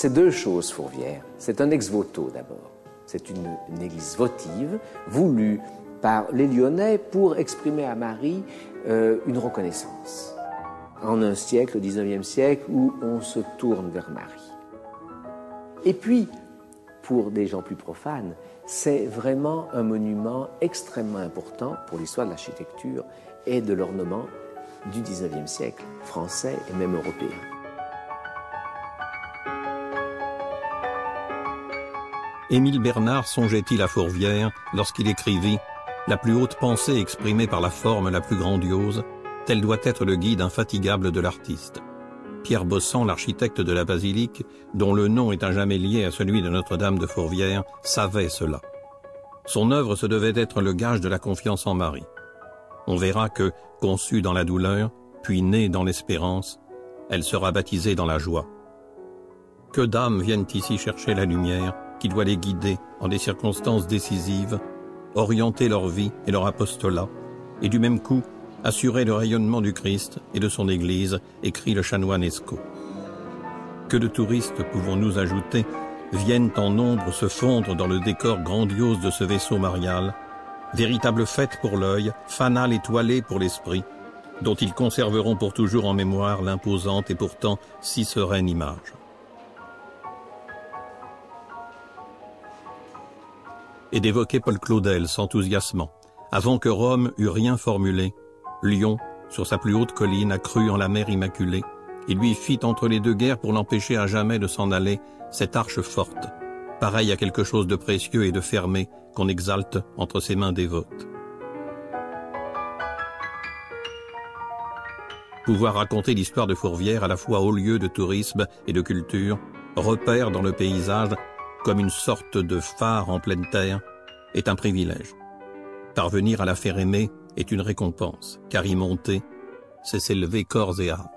C'est deux choses, Fourvière. C'est un ex-voto d'abord. C'est une église votive voulue par les Lyonnais pour exprimer à Marie une reconnaissance. En un siècle, le 19e siècle, où on se tourne vers Marie. Et puis, pour des gens plus profanes, c'est vraiment un monument extrêmement important pour l'histoire de l'architecture et de l'ornement du 19e siècle, français et même européen. Émile Bernard songeait-il à Fourvière lorsqu'il écrivit « La plus haute pensée exprimée par la forme la plus grandiose, tel doit être le guide infatigable de l'artiste. » Pierre Bossand, l'architecte de la basilique, dont le nom est à jamais lié à celui de Notre-Dame de Fourvière, savait cela. Son œuvre se devait être le gage de la confiance en Marie. On verra que, conçue dans la douleur, puis née dans l'espérance, elle sera baptisée dans la joie. Que d'âmes viennent ici chercher la lumière qui doit les guider en des circonstances décisives, orienter leur vie et leur apostolat, et du même coup assurer le rayonnement du Christ et de son Église, écrit le chanoine Escaut. Que de touristes, pouvons-nous ajouter, viennent en nombre se fondre dans le décor grandiose de ce vaisseau marial, véritable fête pour l'œil, fanal étoilé pour l'esprit, dont ils conserveront pour toujours en mémoire l'imposante et pourtant si sereine image. Et d'évoquer Paul Claudel s'enthousiasmant. Avant que Rome eût rien formulé, Lyon, sur sa plus haute colline, a cru en la mer immaculée et lui fit entre les deux guerres pour l'empêcher à jamais de s'en aller cette arche forte, pareille à quelque chose de précieux et de fermé qu'on exalte entre ses mains dévotes. Pouvoir raconter l'histoire de Fourvière à la fois haut lieu de tourisme et de culture, repère dans le paysage comme une sorte de phare en pleine terre, est un privilège. Parvenir à la faire aimer est une récompense, car y monter, c'est s'élever corps et âme.